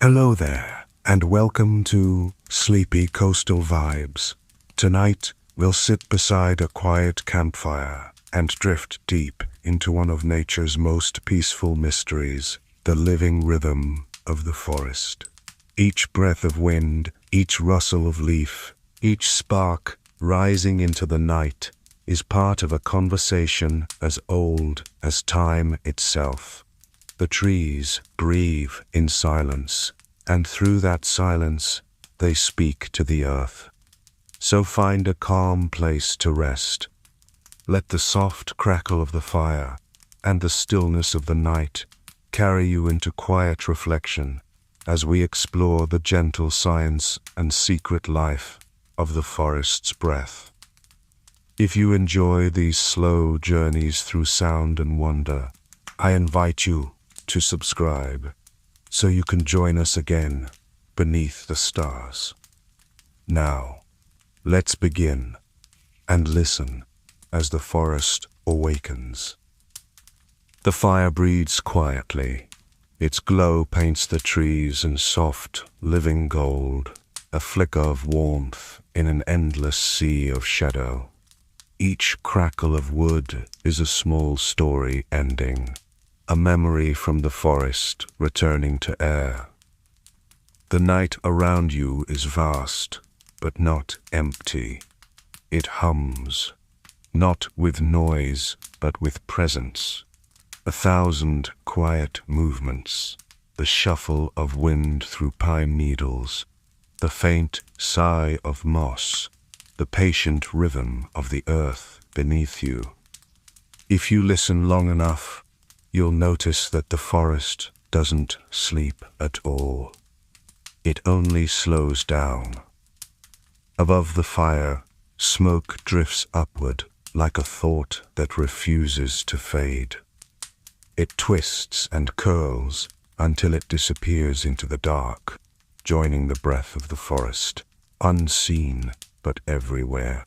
Hello there, and welcome to Sleepy Coastal Vibes. Tonight, we'll sit beside a quiet campfire and drift deep into one of nature's most peaceful mysteries, the living rhythm of the forest. Each breath of wind, each rustle of leaf, each spark rising into the night is part of a conversation as old as time itself. The trees breathe in silence, and through that silence, they speak to the earth. So find a calm place to rest. Let the soft crackle of the fire and the stillness of the night carry you into quiet reflection as we explore the gentle science and secret life of the forest's breath. If you enjoy these slow journeys through sound and wonder, I invite you to subscribe so you can join us again beneath the stars. Now, let's begin and listen as the forest awakens. The fire breathes quietly. Its glow paints the trees in soft, living gold, a flicker of warmth in an endless sea of shadow. Each crackle of wood is a small story ending, a memory from the forest returning to air. The night around you is vast, but not empty. It hums, not with noise, but with presence. 1,000 quiet movements, the shuffle of wind through pine needles, the faint sigh of moss, the patient rhythm of the earth beneath you. If you listen long enough, you'll notice that the forest doesn't sleep at all. It only slows down. Above the fire, smoke drifts upward like a thought that refuses to fade. It twists and curls until it disappears into the dark, joining the breath of the forest, unseen but everywhere.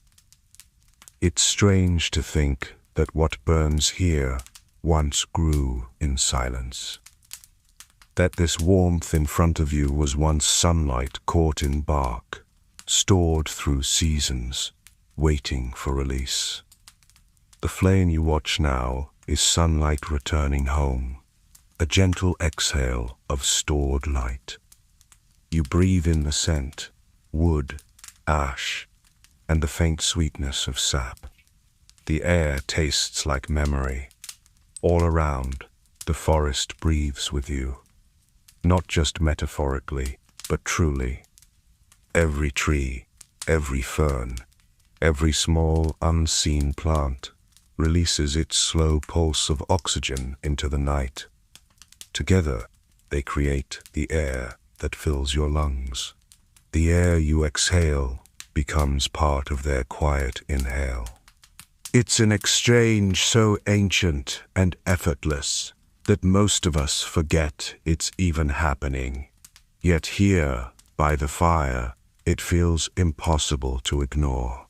It's strange to think that what burns here once grew in silence. That this warmth in front of you was once sunlight caught in bark, stored through seasons, waiting for release. The flame you watch now is sunlight returning home, a gentle exhale of stored light. You breathe in the scent, wood, ash, and the faint sweetness of sap. The air tastes like memory. All around, the forest breathes with you, not just metaphorically, but truly. Every tree, every fern, every small unseen plant releases its slow pulse of oxygen into the night. Together, they create the air that fills your lungs. The air you exhale becomes part of their quiet inhale. It's an exchange so ancient and effortless that most of us forget it's even happening. Yet here, by the fire, it feels impossible to ignore.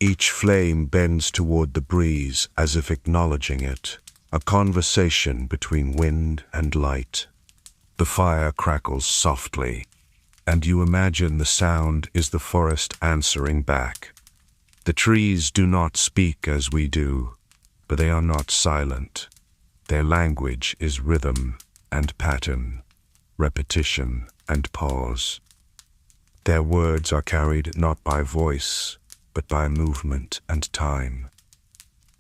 Each flame bends toward the breeze as if acknowledging it, a conversation between wind and light. The fire crackles softly, and you imagine the sound is the forest answering back. The trees do not speak as we do, but they are not silent. Their language is rhythm and pattern, repetition and pause. Their words are carried not by voice, but by movement and time.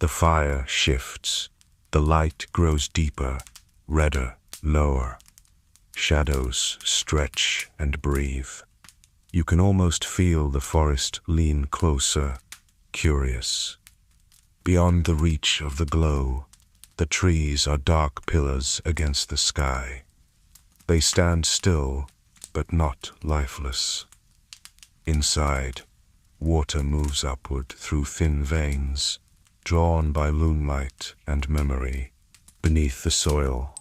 The fire shifts. The light grows deeper, redder, lower. Shadows stretch and breathe. You can almost feel the forest lean closer, curious. Beyond the reach of the glow, the trees are dark pillars against the sky. They stand still, but not lifeless. Inside, water moves upward through thin veins, drawn by moonlight and memory. Beneath the soil,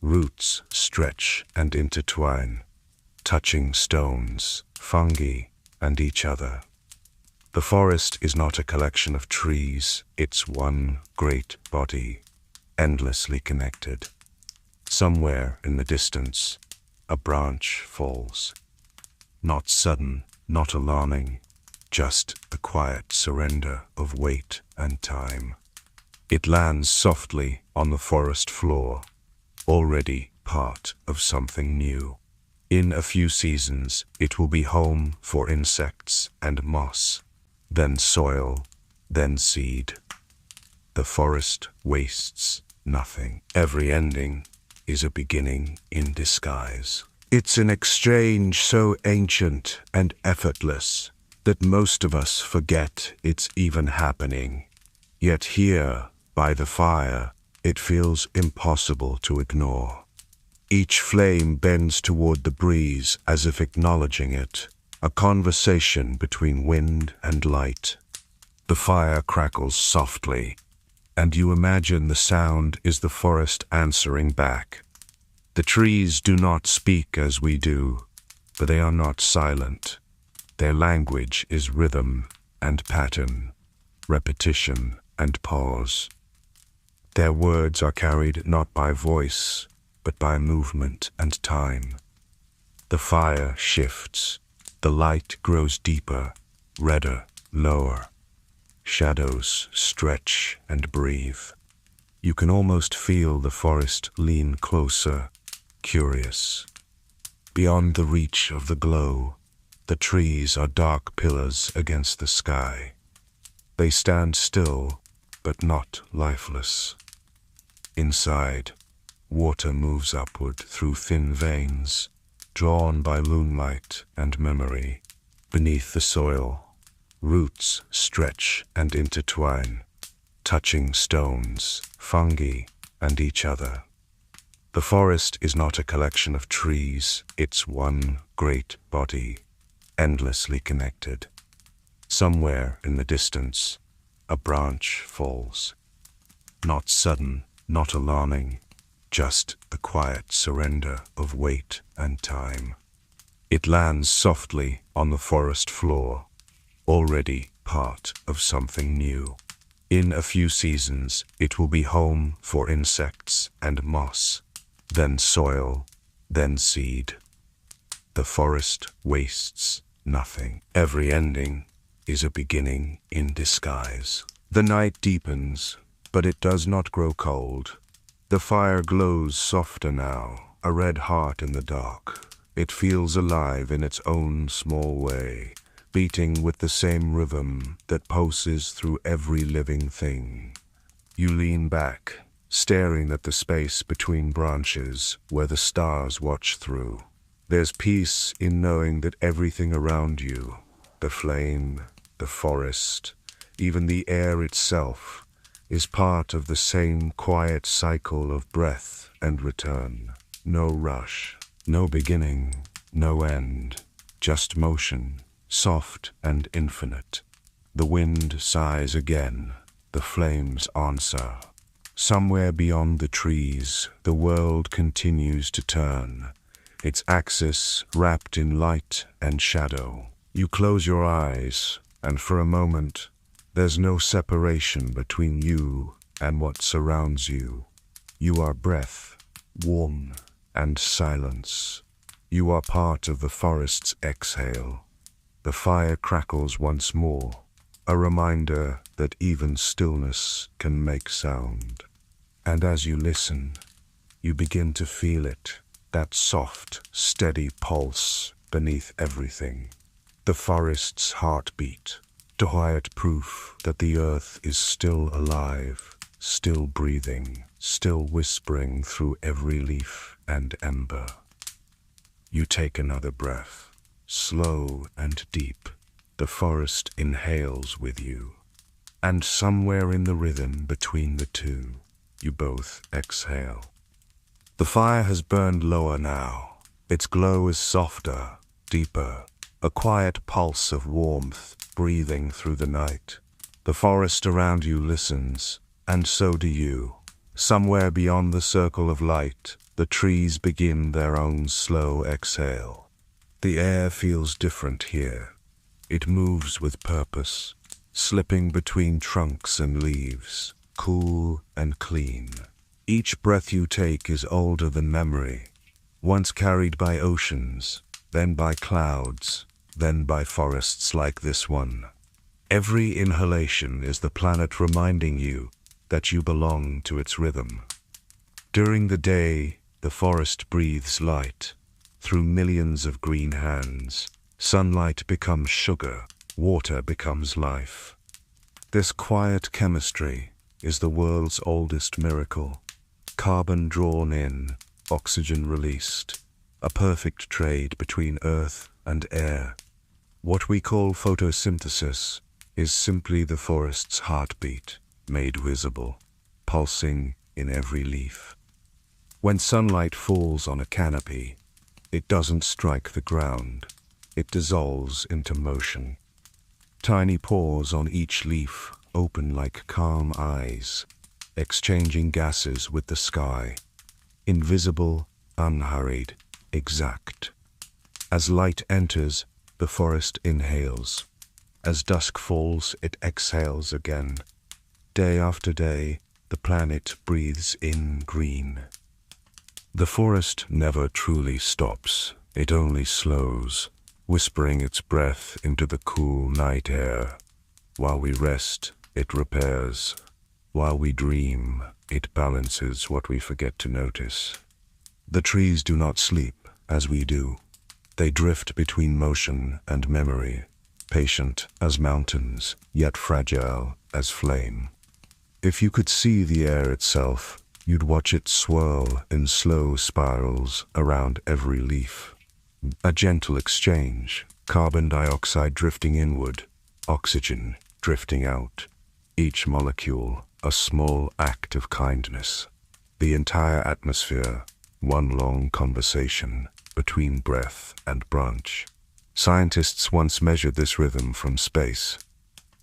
roots stretch and intertwine, touching stones, fungi, and each other. The forest is not a collection of trees, it's one great body, endlessly connected. Somewhere in the distance, a branch falls. Not sudden, not alarming, just a quiet surrender of weight and time. It lands softly on the forest floor, already part of something new. In a few seasons, it will be home for insects and moss, then soil, then seed. The forest wastes nothing. Every ending is a beginning in disguise. It's an exchange so ancient and effortless that most of us forget it's even happening. Yet here, by the fire, it feels impossible to ignore. Each flame bends toward the breeze as if acknowledging it, a conversation between wind and light. The fire crackles softly, and you imagine the sound is the forest answering back. The trees do not speak as we do, but they are not silent. Their language is rhythm and pattern, repetition and pause. Their words are carried not by voice, but by movement and time. The fire shifts. The light grows deeper, redder, lower. Shadows stretch and breathe. You can almost feel the forest lean closer, curious. Beyond the reach of the glow, the trees are dark pillars against the sky. They stand still, but not lifeless. Inside, water moves upward through thin veins, drawn by moonlight and memory. Beneath the soil, roots stretch and intertwine, touching stones, fungi, and each other. The forest is not a collection of trees, it's one great body, endlessly connected. Somewhere in the distance, a branch falls. Not sudden, not alarming, just the quiet surrender of weight and time. It lands softly on the forest floor, already part of something new. In a few seasons, it will be home for insects and moss, then soil, then seed. The forest wastes nothing. Every ending is a beginning in disguise. The night deepens, but it does not grow cold. The fire glows softer now, a red heart in the dark. It feels alive in its own small way, beating with the same rhythm that pulses through every living thing. You lean back, staring at the space between branches where the stars watch through. There's peace in knowing that everything around you, the flame, the forest, even the air itself, is part of the same quiet cycle of breath and return. No rush, no beginning, no end, just motion, soft and infinite. The wind sighs again, the flames answer. Somewhere beyond the trees, the world continues to turn, its axis wrapped in light and shadow. You close your eyes, and for a moment, there's no separation between you and what surrounds you. You are breath, warmth, and silence. You are part of the forest's exhale. The fire crackles once more, a reminder that even stillness can make sound. And as you listen, you begin to feel it, that soft, steady pulse beneath everything. The forest's heartbeat, quiet proof that the earth is still alive, still breathing, still whispering through every leaf and ember. You take another breath, slow and deep. The forest inhales with you, and somewhere in the rhythm between the two, you both exhale. The fire has burned lower now. Its glow is softer, deeper, a quiet pulse of warmth breathing through the night. The forest around you listens, and so do you. Somewhere beyond the circle of light, the trees begin their own slow exhale. The air feels different here. It moves with purpose, slipping between trunks and leaves, cool and clean. Each breath you take is older than memory, once carried by oceans, then by clouds, then by forests like this one. Every inhalation is the planet reminding you that you belong to its rhythm. During the day, the forest breathes light. Through millions of green hands, sunlight becomes sugar, water becomes life. This quiet chemistry is the world's oldest miracle. Carbon drawn in, oxygen released, a perfect trade between earth and air. What we call photosynthesis is simply the forest's heartbeat, made visible, pulsing in every leaf. When sunlight falls on a canopy, it doesn't strike the ground, it dissolves into motion. Tiny pores on each leaf open like calm eyes, exchanging gases with the sky. Invisible, unhurried, exact. As light enters, the forest inhales. As dusk falls, it exhales again. Day after day, the planet breathes in green. The forest never truly stops. It only slows, whispering its breath into the cool night air. While we rest, it repairs. While we dream, it balances what we forget to notice. The trees do not sleep as we do. They drift between motion and memory, patient as mountains, yet fragile as flame. If you could see the air itself, you'd watch it swirl in slow spirals around every leaf. A gentle exchange, carbon dioxide drifting inward, oxygen drifting out. Each molecule a small act of kindness. The entire atmosphere, one long conversation between breath and branch. Scientists once measured this rhythm from space.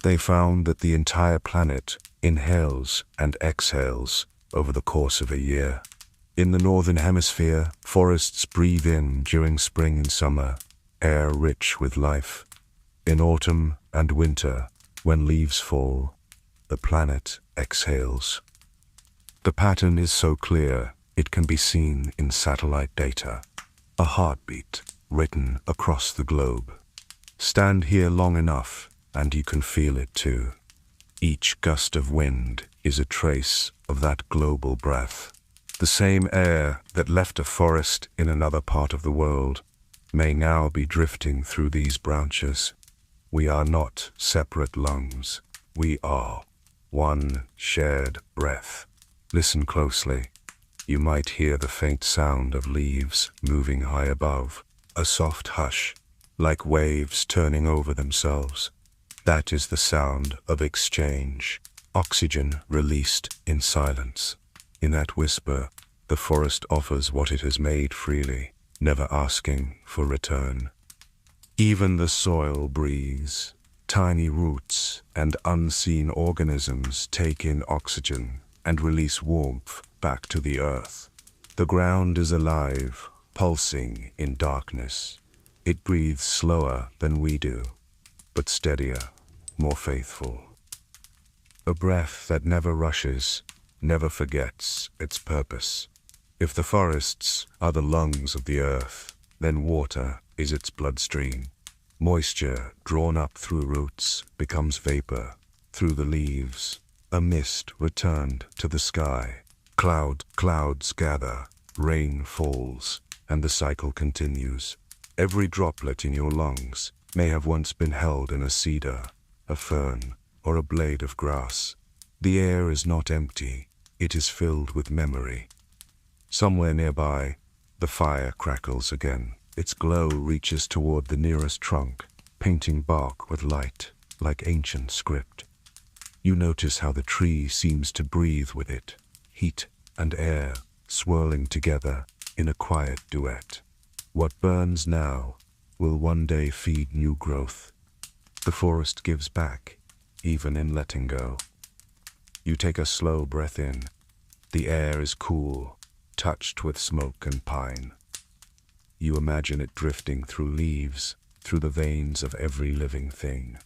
They found that the entire planet inhales and exhales over the course of a year. In the northern hemisphere, forests breathe in during spring and summer, air rich with life. In autumn and winter, when leaves fall, the planet exhales. The pattern is so clear, it can be seen in satellite data. A heartbeat written across the globe. Stand here long enough, and you can feel it too. Each gust of wind is a trace of that global breath. The same air that left a forest in another part of the world may now be drifting through these branches. We are not separate lungs. We are one shared breath. Listen closely. You might hear the faint sound of leaves moving high above, a soft hush, like waves turning over themselves. That is the sound of exchange, oxygen released in silence. In that whisper, the forest offers what it has made freely, never asking for return. Even the soil breathes. Tiny roots and unseen organisms take in oxygen and release warmth back to the earth. The ground is alive, pulsing in darkness. It breathes slower than we do, but steadier, more faithful. A breath that never rushes, never forgets its purpose. If the forests are the lungs of the earth, then water is its bloodstream. Moisture drawn up through roots becomes vapor. Through the leaves, a mist returned to the sky. Clouds gather, rain falls, and the cycle continues. Every droplet in your lungs may have once been held in a cedar, a fern, or a blade of grass. The air is not empty, it is filled with memory. Somewhere nearby, the fire crackles again. Its glow reaches toward the nearest trunk, painting bark with light, like ancient script. You notice how the tree seems to breathe with it, heat and air swirling together in a quiet duet. What burns now will one day feed new growth. The forest gives back, even in letting go. You take a slow breath in. The air is cool, touched with smoke and pine. You imagine it drifting through leaves, through the veins of every living thing.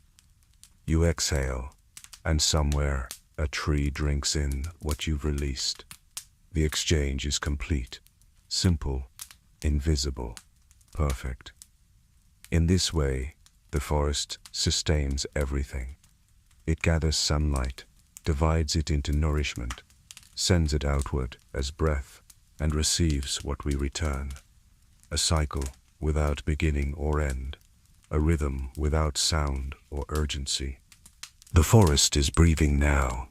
You exhale, and somewhere a tree drinks in what you've released. The exchange is complete, simple, invisible, perfect. In this way, the forest sustains everything. It gathers sunlight, divides it into nourishment, sends it outward as breath, and receives what we return. A cycle without beginning or end, a rhythm without sound or urgency. The forest is breathing now.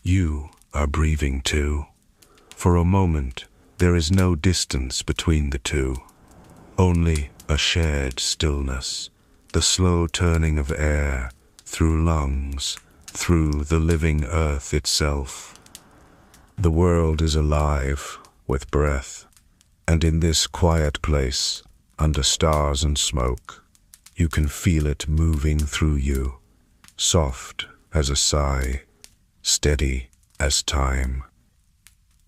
You are breathing too. For a moment, there is no distance between the two, only a shared stillness, the slow turning of air through lungs, through the living earth itself. The world is alive with breath, and in this quiet place, under stars and smoke, you can feel it moving through you, soft as a sigh, steady as time.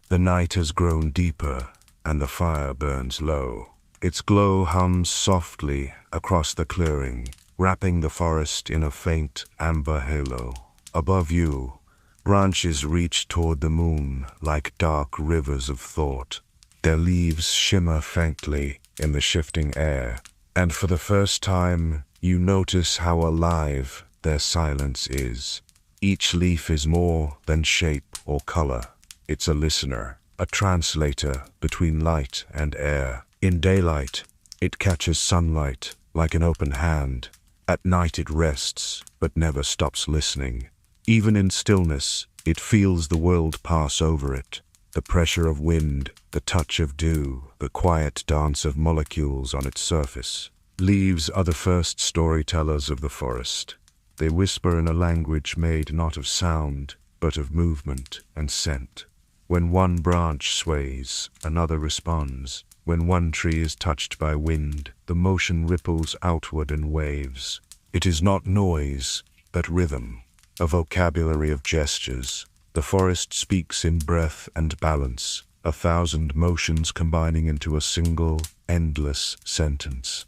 The night has grown deeper, and the fire burns low. Its glow hums softly across the clearing, wrapping the forest in a faint amber halo. Above you, branches reach toward the moon like dark rivers of thought. Their leaves shimmer faintly in the shifting air, and for the first time, you notice how alive their silence is. Each leaf is more than shape or color. It's a listener, a translator between light and air. In daylight, it catches sunlight like an open hand. At night it rests, but never stops listening. Even in stillness, it feels the world pass over it. The pressure of wind, the touch of dew, the quiet dance of molecules on its surface. Leaves are the first storytellers of the forest. They whisper in a language made not of sound, but of movement and scent. When one branch sways, another responds. When one tree is touched by wind, the motion ripples outward in waves. It is not noise, but rhythm, a vocabulary of gestures. The forest speaks in breath and balance, 1,000 motions combining into a single, endless sentence.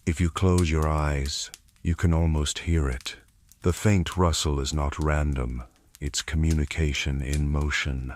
If you close your eyes, you can almost hear it. The faint rustle is not random, it's communication in motion.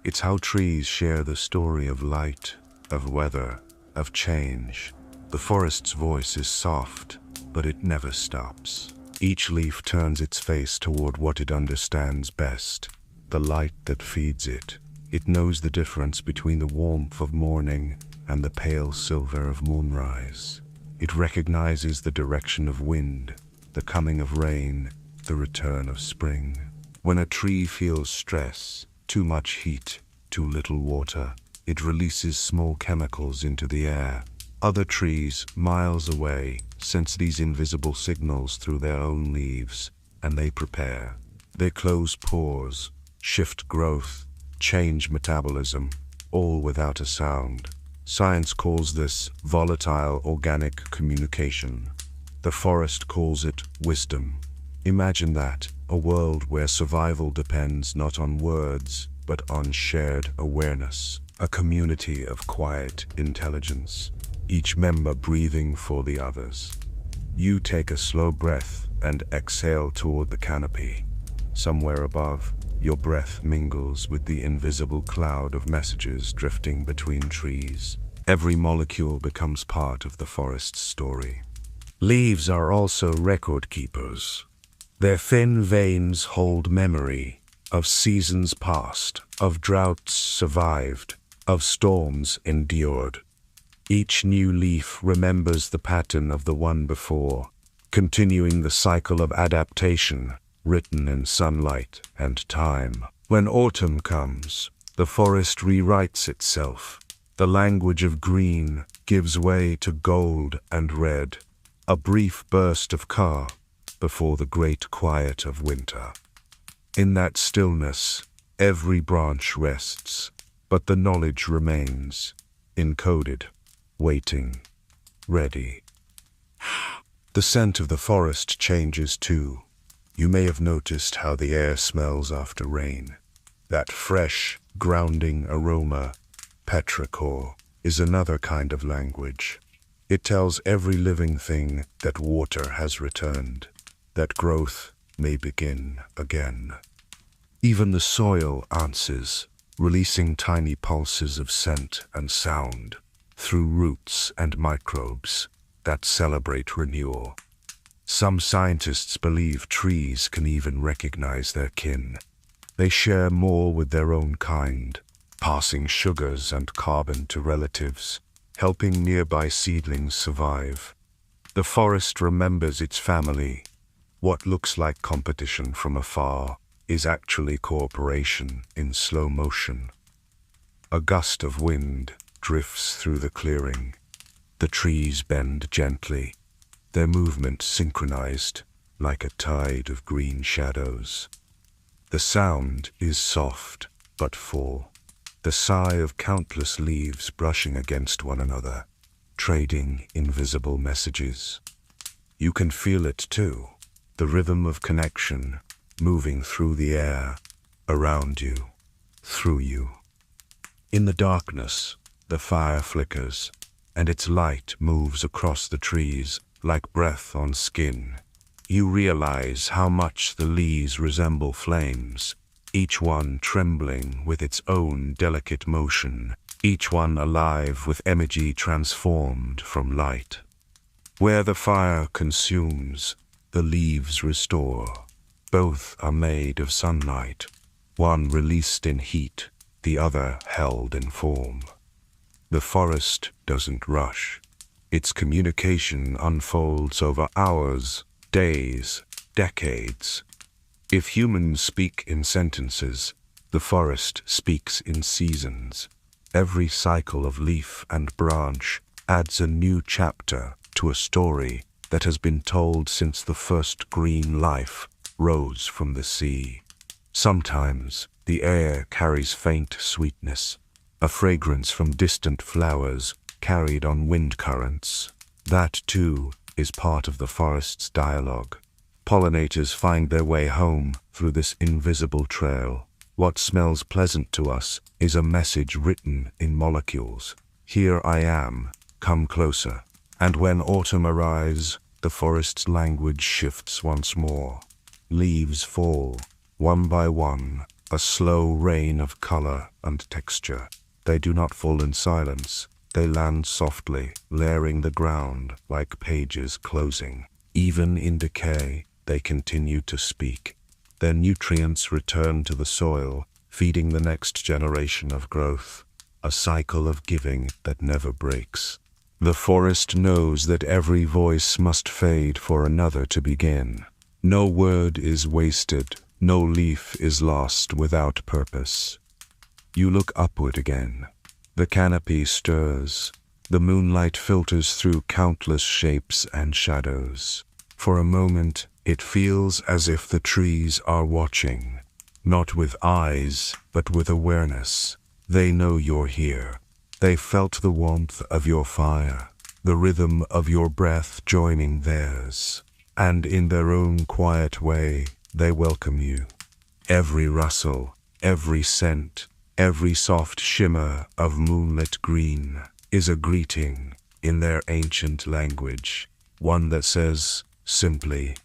It's how trees share the story of light, of weather, of change. The forest's voice is soft, but it never stops. Each leaf turns its face toward what it understands best, the light that feeds it. It knows the difference between the warmth of morning and the pale silver of moonrise. It recognizes the direction of wind, the coming of rain, the return of spring. When a tree feels stress, too much heat, too little water, it releases small chemicals into the air. Other trees, miles away, sense these invisible signals through their own leaves, and they prepare. They close pores, shift growth, change metabolism, all without a sound. Science calls this volatile organic communication. The forest calls it wisdom. Imagine that, a world where survival depends not on words, but on shared awareness. A community of quiet intelligence, each member breathing for the others. You take a slow breath and exhale toward the canopy. Somewhere above, your breath mingles with the invisible cloud of messages drifting between trees. Every molecule becomes part of the forest's story. Leaves are also record keepers. Their thin veins hold memory of seasons past, of droughts survived, of storms endured. Each new leaf remembers the pattern of the one before, continuing the cycle of adaptation written in sunlight and time. When autumn comes, the forest rewrites itself. The language of green gives way to gold and red, a brief burst of color before the great quiet of winter. In that stillness, every branch rests, but the knowledge remains, encoded, waiting, ready. The scent of the forest changes too. You may have noticed how the air smells after rain. That fresh, grounding aroma, petrichor, is another kind of language. It tells every living thing that water has returned, that growth may begin again. Even the soil answers, releasing tiny pulses of scent and sound. through roots and microbes that celebrate renewal. Some scientists believe trees can even recognize their kin. They share more with their own kind, passing sugars and carbon to relatives, helping nearby seedlings survive. The forest remembers its family. What looks like competition from afar is actually cooperation in slow motion. A gust of wind drifts through the clearing. The trees bend gently, their movement synchronized like a tide of green shadows. The sound is soft but full, the sigh of countless leaves brushing against one another, trading invisible messages. You can feel it too, the rhythm of connection moving through the air, around you, through you. In the darkness, the fire flickers, and its light moves across the trees like breath on skin. You realize how much the leaves resemble flames, each one trembling with its own delicate motion, each one alive with energy transformed from light. Where the fire consumes, the leaves restore. Both are made of sunlight, one released in heat, the other held in form. The forest doesn't rush. Its communication unfolds over hours, days, decades. If humans speak in sentences, the forest speaks in seasons. Every cycle of leaf and branch adds a new chapter to a story that has been told since the first green life rose from the sea. Sometimes the air carries faint sweetness, a fragrance from distant flowers carried on wind currents. That, too, is part of the forest's dialogue. Pollinators find their way home through this invisible trail. What smells pleasant to us is a message written in molecules. Here I am, come closer. And when autumn arrives, the forest's language shifts once more. Leaves fall, one by one, a slow rain of color and texture. They do not fall in silence. They land softly, layering the ground like pages closing. Even in decay, they continue to speak. Their nutrients return to the soil, feeding the next generation of growth. A cycle of giving that never breaks. The forest knows that every voice must fade for another to begin. No word is wasted, no leaf is lost without purpose. You look upward again. The canopy stirs. The moonlight filters through countless shapes and shadows. For a moment, it feels as if the trees are watching, not with eyes, but with awareness. They know you're here. They felt the warmth of your fire, the rhythm of your breath joining theirs, and in their own quiet way, they welcome you. Every rustle, every scent, every soft shimmer of moonlit green is a greeting in their ancient language, one that says simply,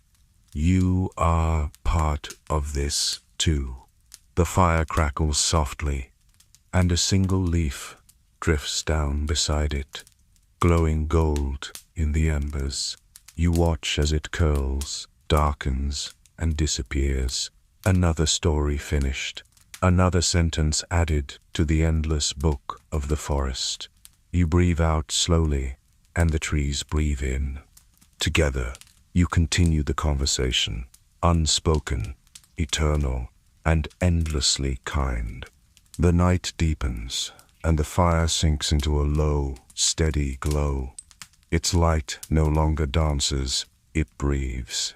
"You are part of this too." The fire crackles softly, and a single leaf drifts down beside it, glowing gold in the embers. You watch as it curls, darkens, and disappears. Another story finished, another sentence added to the endless book of the forest. You breathe out slowly, and the trees breathe in. Together, you continue the conversation, unspoken, eternal, and endlessly kind. The night deepens, and the fire sinks into a low, steady glow. Its light no longer dances, it breathes.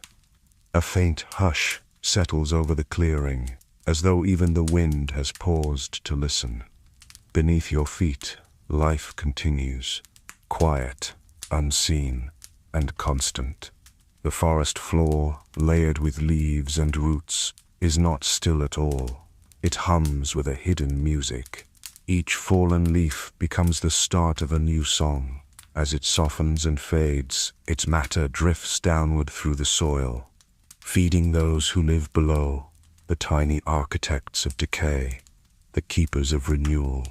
A faint hush settles over the clearing, as though even the wind has paused to listen. Beneath your feet, life continues, quiet, unseen, and constant. The forest floor, layered with leaves and roots, is not still at all. It hums with a hidden music. Each fallen leaf becomes the start of a new song. As it softens and fades, its matter drifts downward through the soil, feeding those who live below, the tiny architects of decay, the keepers of renewal.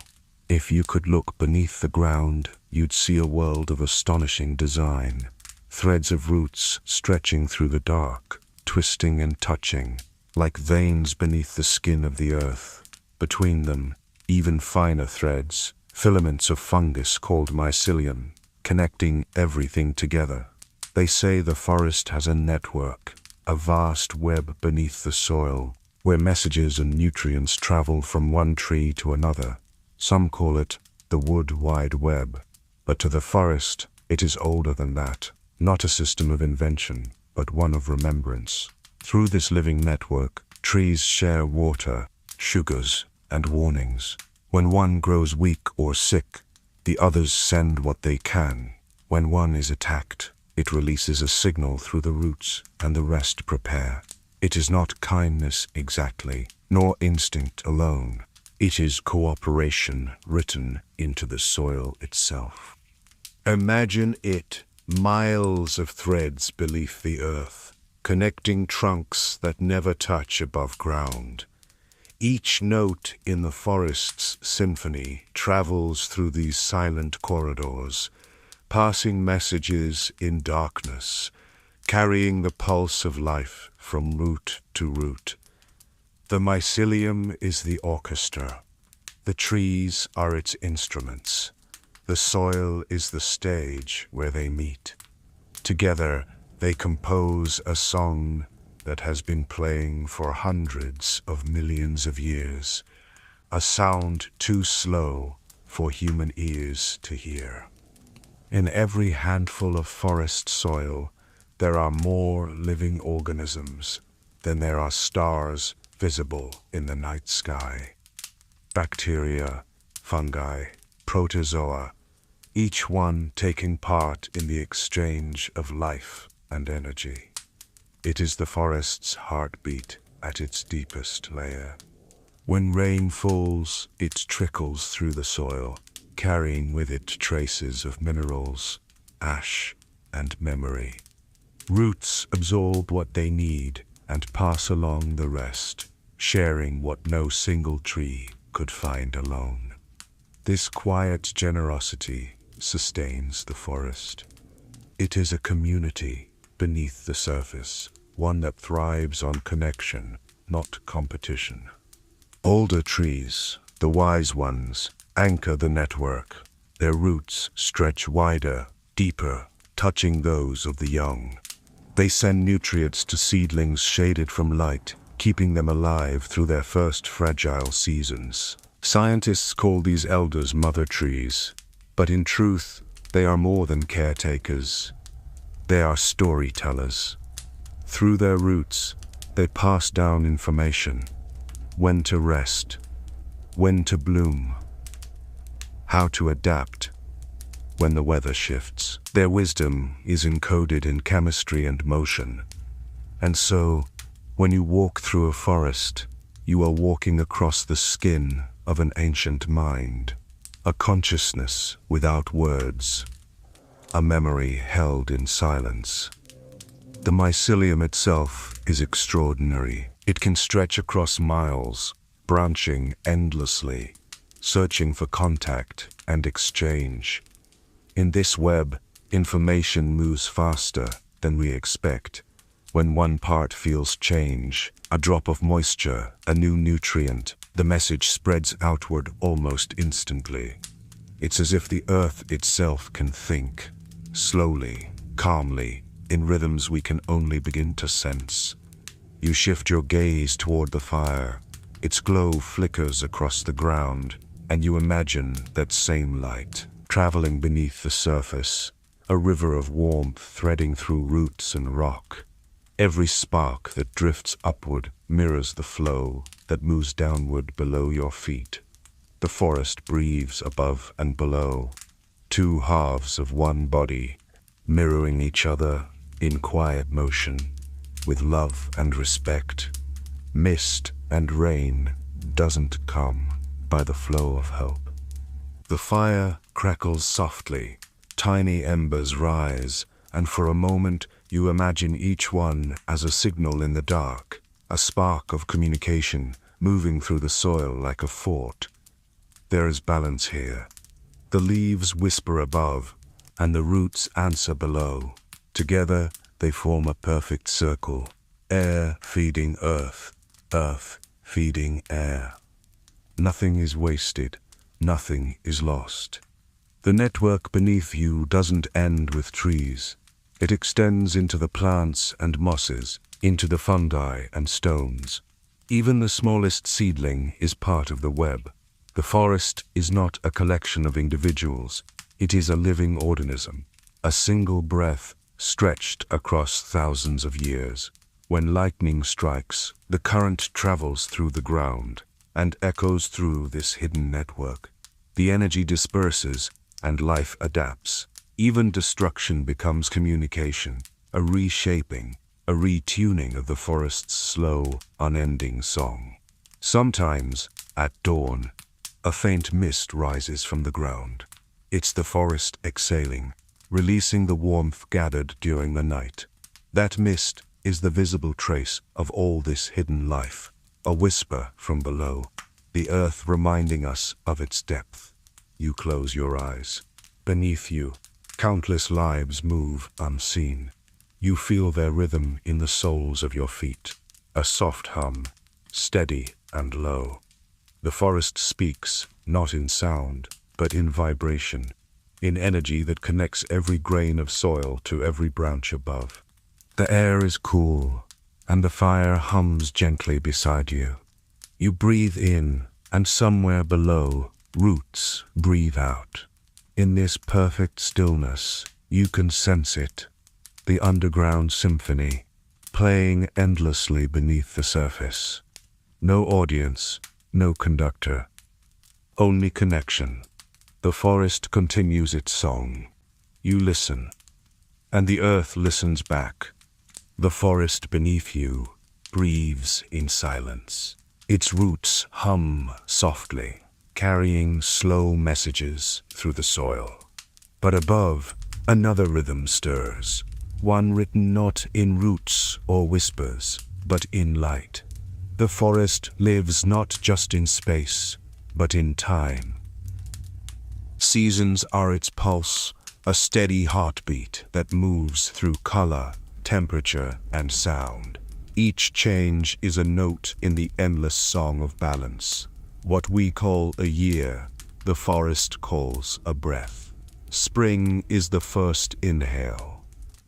If you could look beneath the ground, you'd see a world of astonishing design. Threads of roots stretching through the dark, twisting and touching, like veins beneath the skin of the earth. Between them, even finer threads, filaments of fungus called mycelium, connecting everything together. They say the forest has a network, a vast web beneath the soil, where messages and nutrients travel from one tree to another. Some call it the wood wide web, but to the forest, it is older than that, not a system of invention, but one of remembrance. Through this living network, trees share water, sugars, and warnings. When one grows weak or sick, the others send what they can. When one is attacked, it releases a signal through the roots, and the rest prepare. It is not kindness exactly, nor instinct alone. It is cooperation written into the soil itself. Imagine it, miles of threads beneath the earth, connecting trunks that never touch above ground. Each note in the forest's symphony travels through these silent corridors, passing messages in darkness, carrying the pulse of life from root to root. The mycelium is the orchestra. The trees are its instruments. The soil is the stage where they meet. Together, they compose a song that has been playing for hundreds of millions of years, a sound too slow for human ears to hear. In every handful of forest soil, there are more living organisms than there are stars visible in the night sky. Bacteria, fungi, protozoa, each one taking part in the exchange of life and energy. It is the forest's heartbeat at its deepest layer. When rain falls, it trickles through the soil, carrying with it traces of minerals, ash, and memory. Roots absorb what they need and pass along the rest, sharing what no single tree could find alone. This quiet generosity sustains the forest. It is a community beneath the surface, one that thrives on connection, not competition. Older trees, the wise ones, anchor the network. Their roots stretch wider, deeper, touching those of the young. They send nutrients to seedlings shaded from light, keeping them alive through their first fragile seasons. Scientists call these elders mother trees, but in truth, they are more than caretakers. They are storytellers. Through their roots, they pass down information: when to rest, when to bloom, how to adapt when the weather shifts. Their wisdom is encoded in chemistry and motion. And so, when you walk through a forest, you are walking across the skin of an ancient mind, a consciousness without words, a memory held in silence. The mycelium itself is extraordinary. It can stretch across miles, branching endlessly, searching for contact and exchange. In this web, information moves faster than we expect. When one part feels change, a drop of moisture, a new nutrient, the message spreads outward almost instantly. It's as if the earth itself can think, slowly, calmly, in rhythms we can only begin to sense. You shift your gaze toward the fire. Its glow flickers across the ground, and you imagine that same light, traveling beneath the surface, a river of warmth threading through roots and rock. Every spark that drifts upward mirrors the flow that moves downward below your feet. The forest breathes above and below, two halves of one body, mirroring each other in quiet motion, with love and respect. Mist and rain doesn't come by the flow of hope. The fire crackles softly, tiny embers rise, and for a moment you imagine each one as a signal in the dark, a spark of communication moving through the soil like a fort. There is balance here. The leaves whisper above, and the roots answer below. Together, they form a perfect circle. Air feeding earth, earth feeding air. Nothing is wasted, nothing is lost. The network beneath you doesn't end with trees. It extends into the plants and mosses, into the fungi and stones. Even the smallest seedling is part of the web. The forest is not a collection of individuals. It is a living organism, a single breath stretched across thousands of years. When lightning strikes, the current travels through the ground and echoes through this hidden network. The energy disperses and life adapts. Even destruction becomes communication, a reshaping, a retuning of the forest's slow, unending song. Sometimes, at dawn, a faint mist rises from the ground. It's the forest exhaling, releasing the warmth gathered during the night. That mist is the visible trace of all this hidden life, a whisper from below, the earth reminding us of its depth. You close your eyes. Beneath you, countless lives move unseen. You feel their rhythm in the soles of your feet, a soft hum, steady and low. The forest speaks, not in sound, but in vibration, in energy that connects every grain of soil to every branch above. The air is cool, and the fire hums gently beside you. You breathe in, and somewhere below, roots breathe out. In this perfect stillness, you can sense it, the underground symphony, playing endlessly beneath the surface. No audience, no conductor, only connection. The forest continues its song. You listen, and the earth listens back. The forest beneath you breathes in silence. Its roots hum softly, carrying slow messages through the soil. But above, another rhythm stirs, one written not in roots or whispers, but in light. The forest lives not just in space, but in time. Seasons are its pulse, a steady heartbeat that moves through color, temperature, and sound. Each change is a note in the endless song of balance. What we call a year, the forest calls a breath. Spring is the first inhale.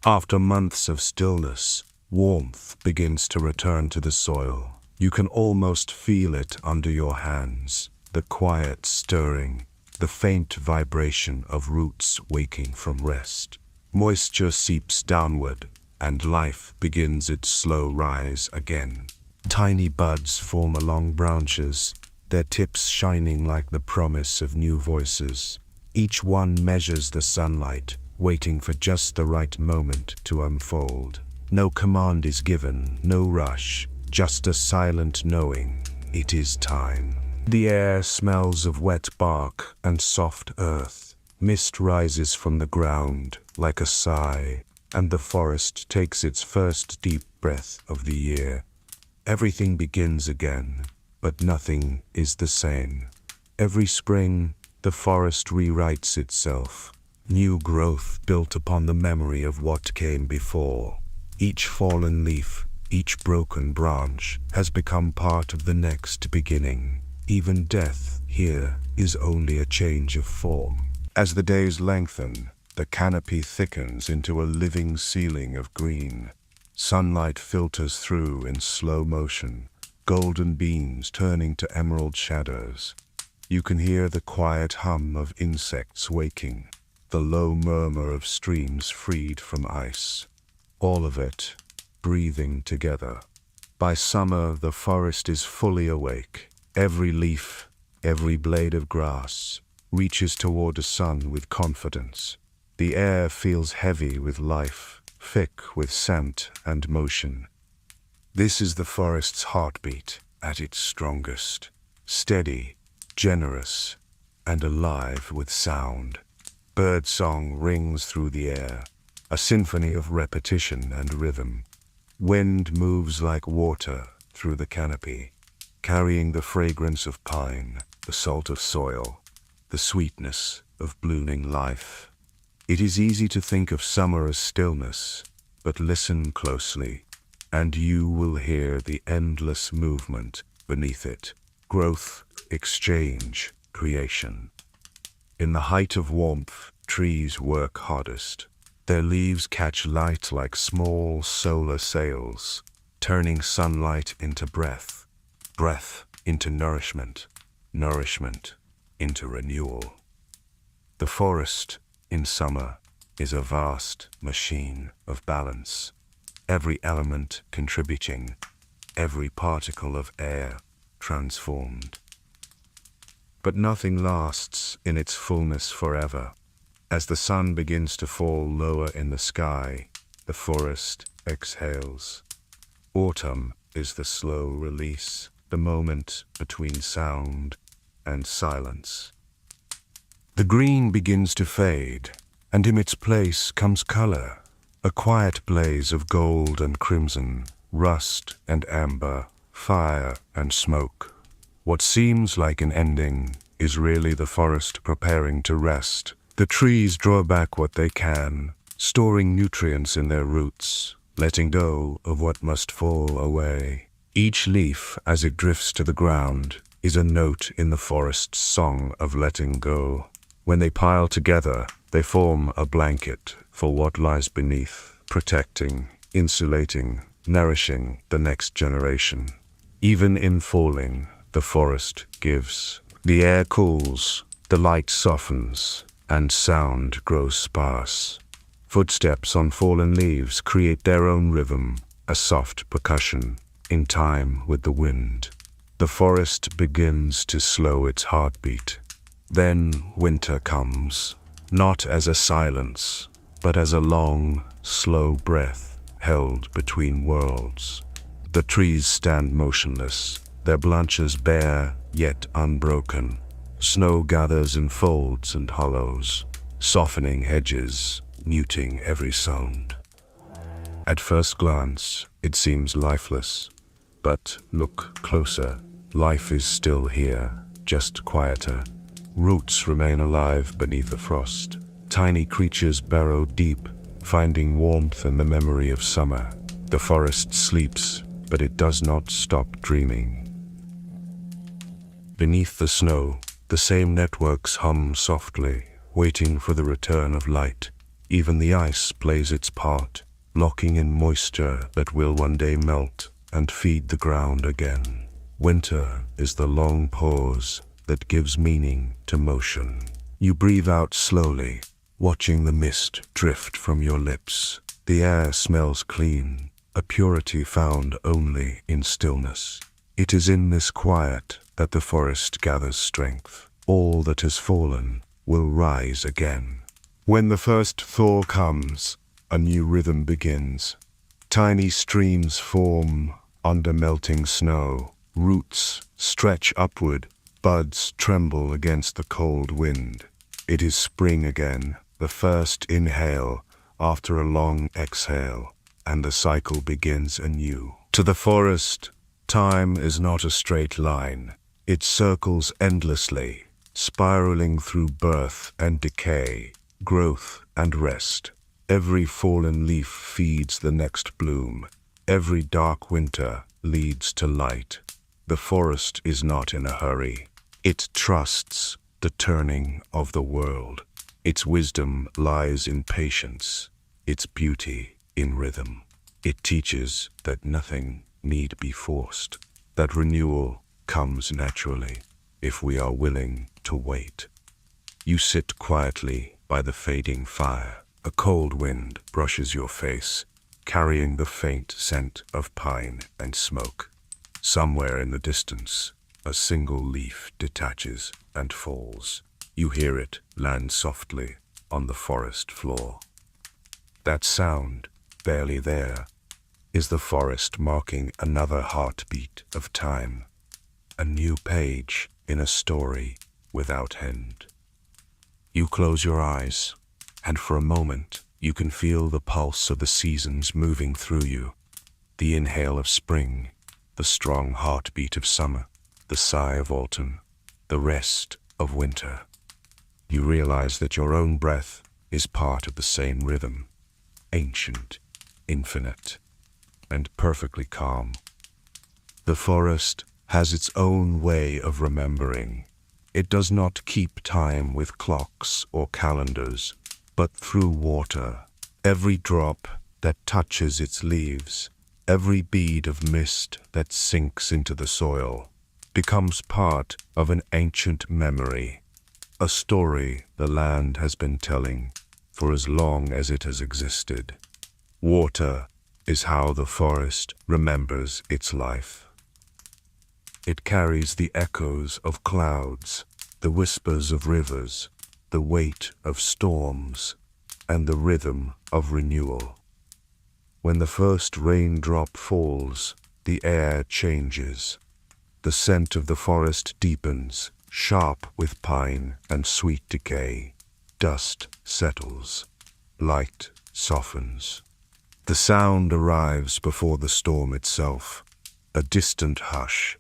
After months of stillness, warmth begins to return to the soil. You can almost feel it under your hands, the quiet stirring, the faint vibration of roots waking from rest. Moisture seeps downward, and life begins its slow rise again. Tiny buds form along branches, their tips shining like the promise of new voices. Each one measures the sunlight, waiting for just the right moment to unfold. No command is given, no rush, just a silent knowing it is time. The air smells of wet bark and soft earth. Mist rises from the ground like a sigh, and the forest takes its first deep breath of the year. Everything begins again, but nothing is the same. Every spring, the forest rewrites itself. New growth built upon the memory of what came before. Each fallen leaf, each broken branch, has become part of the next beginning. Even death here is only a change of form. As the days lengthen, the canopy thickens into a living ceiling of green. Sunlight filters through in slow motion, golden beams turning to emerald shadows. You can hear the quiet hum of insects waking, the low murmur of streams freed from ice. All of it breathing together. By summer, the forest is fully awake. Every leaf, every blade of grass, reaches toward the sun with confidence. The air feels heavy with life, thick with scent and motion. This is the forest's heartbeat at its strongest, steady, generous, and alive with sound. Birdsong rings through the air, a symphony of repetition and rhythm. Wind moves like water through the canopy, carrying the fragrance of pine, the salt of soil, the sweetness of blooming life. It is easy to think of summer as stillness, but listen closely, and you will hear the endless movement beneath it. Growth, exchange, creation. In the height of warmth, trees work hardest. Their leaves catch light like small solar sails, turning sunlight into breath, breath into nourishment, nourishment into renewal. The forest, in summer, is a vast machine of balance, every element contributing, every particle of air transformed. But nothing lasts in its fullness forever. As the sun begins to fall lower in the sky, the forest exhales. Autumn is the slow release, the moment between sound and silence. The green begins to fade, and in its place comes color, a quiet blaze of gold and crimson, rust and amber, fire and smoke. What seems like an ending is really the forest preparing to rest. The trees draw back what they can, storing nutrients in their roots, letting go of what must fall away. Each leaf, as it drifts to the ground, is a note in the forest's song of letting go. When they pile together, they form a blanket for what lies beneath, protecting, insulating, nourishing the next generation. Even in falling, the forest gives. The air cools, the light softens, and sound grows sparse. Footsteps on fallen leaves create their own rhythm, a soft percussion, in time with the wind. The forest begins to slow its heartbeat. Then winter comes, not as a silence, but as a long, slow breath held between worlds. The trees stand motionless, their branches bare yet unbroken. Snow gathers in folds and hollows, softening hedges, muting every sound. At first glance, it seems lifeless, but look closer. Life is still here, just quieter. Roots remain alive beneath the frost. Tiny creatures burrow deep, finding warmth in the memory of summer. The forest sleeps, but it does not stop dreaming. Beneath the snow, the same networks hum softly, waiting for the return of light. Even the ice plays its part, locking in moisture that will one day melt and feed the ground again. Winter is the long pause that gives meaning to motion. You breathe out slowly, watching the mist drift from your lips. The air smells clean, a purity found only in stillness. It is in this quiet that the forest gathers strength. All that has fallen will rise again. When the first thaw comes, a new rhythm begins. Tiny streams form under melting snow. Roots stretch upward, buds tremble against the cold wind. It is spring again, the first inhale after a long exhale, and the cycle begins anew. To the forest, time is not a straight line. It circles endlessly, spiraling through birth and decay, growth and rest. Every fallen leaf feeds the next bloom. Every dark winter leads to light. The forest is not in a hurry. It trusts the turning of the world. Its wisdom lies in patience, its beauty in rhythm. It teaches that nothing need be forced, that renewal comes naturally if we are willing to wait. You sit quietly by the fading fire. A cold wind brushes your face, carrying the faint scent of pine and smoke. Somewhere in the distance, a single leaf detaches and falls. You hear it land softly on the forest floor. That sound, barely there, is the forest marking another heartbeat of time, a new page in a story without end. You close your eyes, and for a moment you can feel the pulse of the seasons moving through you. The inhale of spring, the strong heartbeat of summer, the sigh of autumn, the rest of winter. You realize that your own breath is part of the same rhythm, ancient, infinite, and perfectly calm. The forest has its own way of remembering. It does not keep time with clocks or calendars, but through water. Every drop that touches its leaves, every bead of mist that sinks into the soil, becomes part of an ancient memory, a story the land has been telling for as long as it has existed. Water is how the forest remembers its life. It carries the echoes of clouds, the whispers of rivers, the weight of storms, and the rhythm of renewal. When the first raindrop falls, the air changes. The scent of the forest deepens, sharp with pine and sweet decay. Dust settles. Light softens. The sound arrives before the storm itself, a distant hush,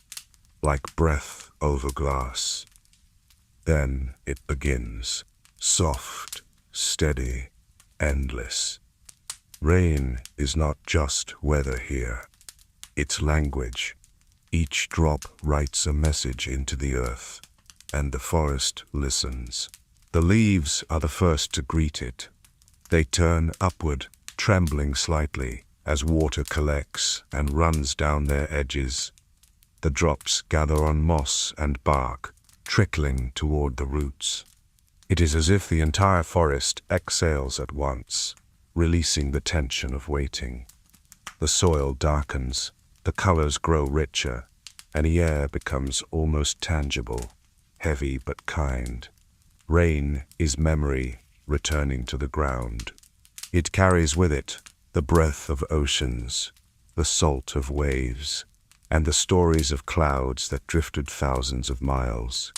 like breath over glass. Then it begins, soft, steady, endless. Rain is not just weather here. It's language. Each drop writes a message into the earth, and the forest listens. The leaves are the first to greet it. They turn upward, trembling slightly as water collects and runs down their edges. The drops gather on moss and bark, trickling toward the roots. It is as if the entire forest exhales at once, releasing the tension of waiting. The soil darkens, the colors grow richer, and the air becomes almost tangible, heavy but kind. Rain is memory returning to the ground. It carries with it the breath of oceans, the salt of waves, and the stories of clouds that drifted thousands of miles.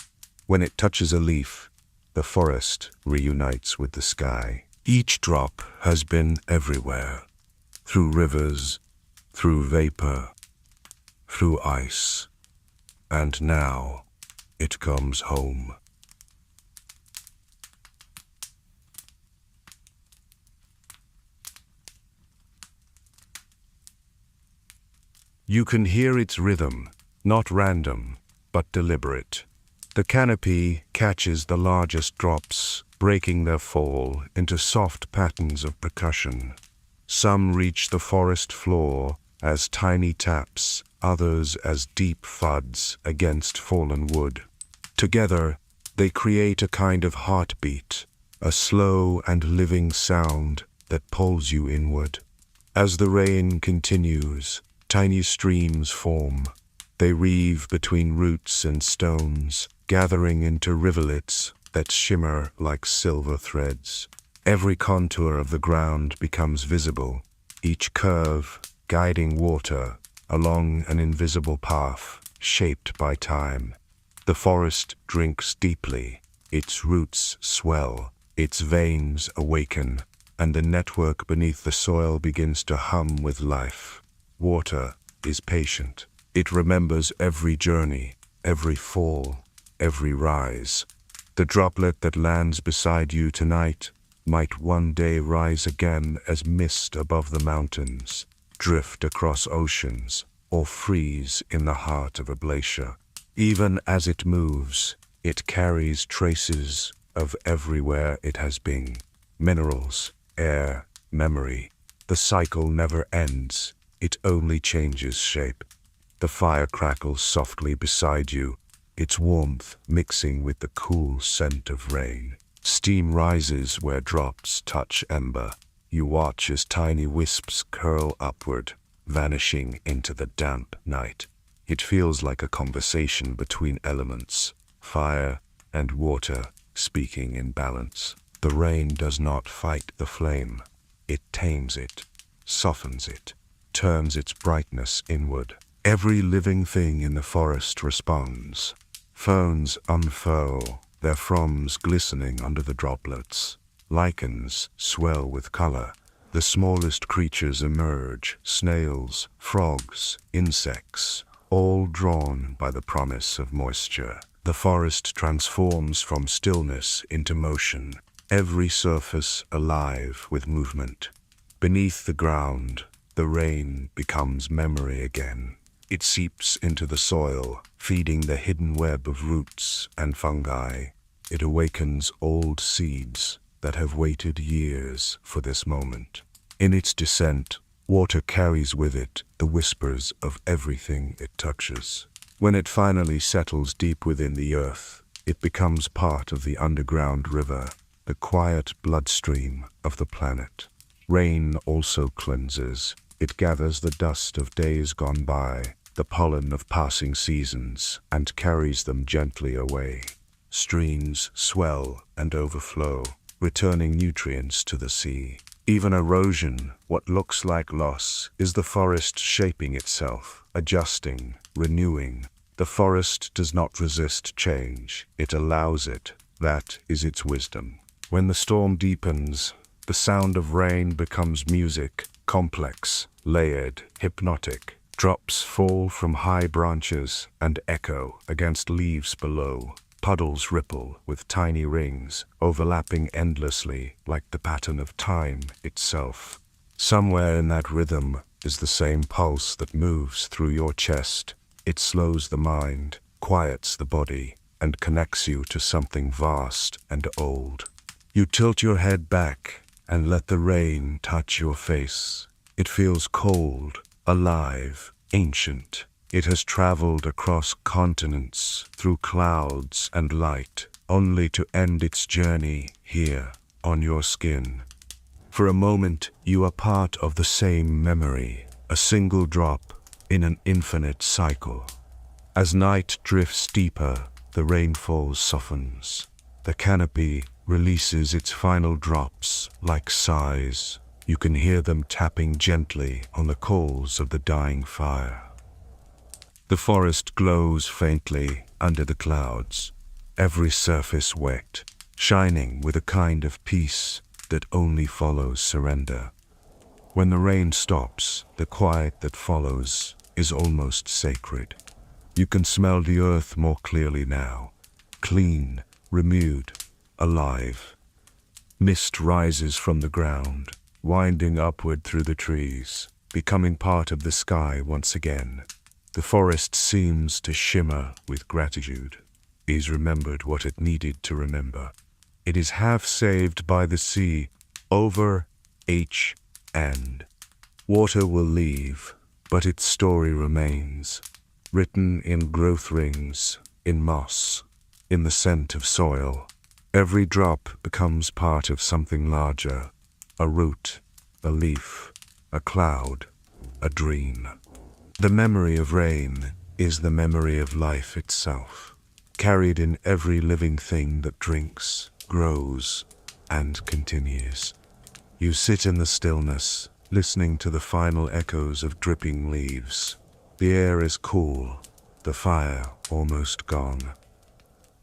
When it touches a leaf, the forest reunites with the sky. Each drop has been everywhere, through rivers, through vapor, through ice, and now it comes home. You can hear its rhythm, not random, but deliberate. The canopy catches the largest drops, breaking their fall into soft patterns of percussion. Some reach the forest floor as tiny taps, others as deep thuds against fallen wood. Together, they create a kind of heartbeat, a slow and living sound that pulls you inward. As the rain continues, tiny streams form. They weave between roots and stones, gathering into rivulets that shimmer like silver threads. Every contour of the ground becomes visible, each curve guiding water along an invisible path shaped by time. The forest drinks deeply, its roots swell, its veins awaken, and the network beneath the soil begins to hum with life. Water is patient. It remembers every journey, every fall, every rise. The droplet that lands beside you tonight might one day rise again as mist above the mountains, drift across oceans, or freeze in the heart of a glacier. Even as it moves, it carries traces of everywhere it has been. Minerals, air, memory. The cycle never ends. It only changes shape. The fire crackles softly beside you, its warmth mixing with the cool scent of rain. Steam rises where drops touch ember. You watch as tiny wisps curl upward, vanishing into the damp night. It feels like a conversation between elements, fire and water, speaking in balance. The rain does not fight the flame. It tames it, softens it, turns its brightness inward. Every living thing in the forest responds. Ferns unfurl, their fronds glistening under the droplets. Lichens swell with color. The smallest creatures emerge, snails, frogs, insects, all drawn by the promise of moisture. The forest transforms from stillness into motion, every surface alive with movement. Beneath the ground, the rain becomes memory again. It seeps into the soil, feeding the hidden web of roots and fungi. It awakens old seeds that have waited years for this moment. In its descent, water carries with it the whispers of everything it touches. When it finally settles deep within the earth, it becomes part of the underground river, the quiet bloodstream of the planet. Rain also cleanses. It gathers the dust of days gone by, the pollen of passing seasons, and carries them gently away. Streams swell and overflow, returning nutrients to the sea. Even erosion, what looks like loss, is the forest shaping itself, adjusting, renewing. The forest does not resist change, it allows it. That is its wisdom. When the storm deepens, the sound of rain becomes music, complex, layered, hypnotic. Drops fall from high branches and echo against leaves below. Puddles ripple with tiny rings, overlapping endlessly like the pattern of time itself. Somewhere in that rhythm is the same pulse that moves through your chest. It slows the mind, quiets the body, and connects you to something vast and old. You tilt your head back and let the rain touch your face. It feels cold, alive, ancient. It has traveled across continents, through clouds and light, only to end its journey here, on your skin. For a moment, you are part of the same memory, a single drop in an infinite cycle. As night drifts deeper, the rainfall softens. The canopy releases its final drops like sighs. You can hear them tapping gently on the coals of the dying fire. The forest glows faintly under the clouds, every surface wet, shining with a kind of peace that only follows surrender. When the rain stops, the quiet that follows is almost sacred. You can smell the earth more clearly now, clean, renewed, alive. Mist rises from the ground, winding upward through the trees, becoming part of the sky once again. The forest seems to shimmer with gratitude. It remembered what it needed to remember. It is half saved by the sea, over, and. Water will leave, but its story remains, written in growth rings, in moss, in the scent of soil. Every drop becomes part of something larger, a root, a leaf, a cloud, a dream. The memory of rain is the memory of life itself, carried in every living thing that drinks, grows, and continues. You sit in the stillness, listening to the final echoes of dripping leaves. The air is cool, the fire almost gone.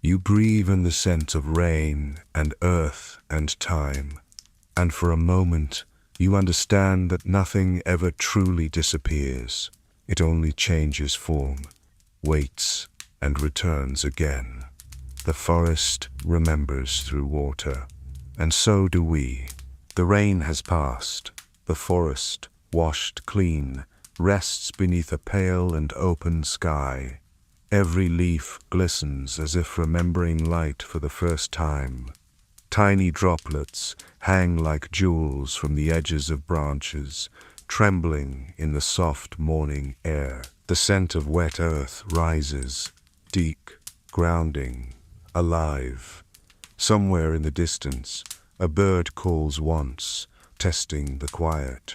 You breathe in the scent of rain and earth and time, and for a moment you understand that nothing ever truly disappears. It only changes form, waits, and returns again. The forest remembers through water, and so do we. The rain has passed. The forest, washed clean, rests beneath a pale and open sky. Every leaf glistens as if remembering light for the first time. Tiny droplets hang like jewels from the edges of branches, trembling in the soft morning air. The scent of wet earth rises, deep, grounding, alive. Somewhere in the distance, a bird calls once, testing the quiet.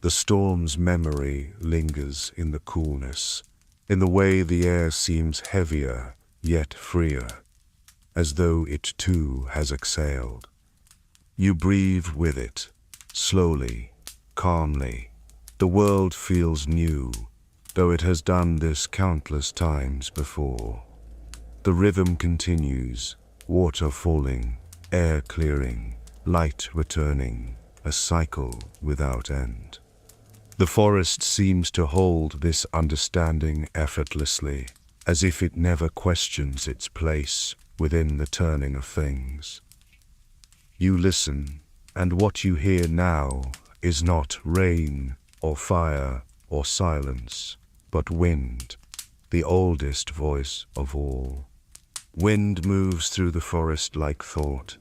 The storm's memory lingers in the coolness, in the way the air seems heavier, yet freer, as though it too has exhaled. You breathe with it, slowly, calmly. The world feels new, though it has done this countless times before. The rhythm continues, water falling, air clearing, light returning, a cycle without end. The forest seems to hold this understanding effortlessly. as if it never questions its place within the turning of things. You listen, and what you hear now is not rain or fire or silence, but wind, the oldest voice of all. Wind moves through the forest like thought.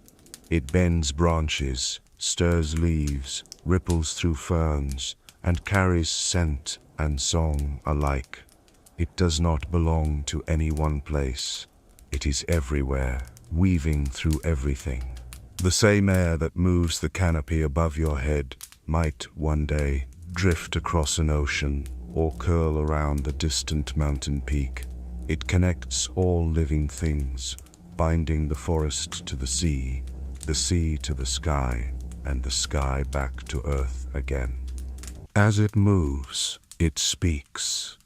It bends branches, stirs leaves, ripples through ferns, and carries scent and song alike. It does not belong to any one place. It is everywhere, weaving through everything. The same air that moves the canopy above your head might one day drift across an ocean or curl around the distant mountain peak. It connects all living things, binding the forest to the sea to the sky, and the sky back to earth again. As it moves, it speaks.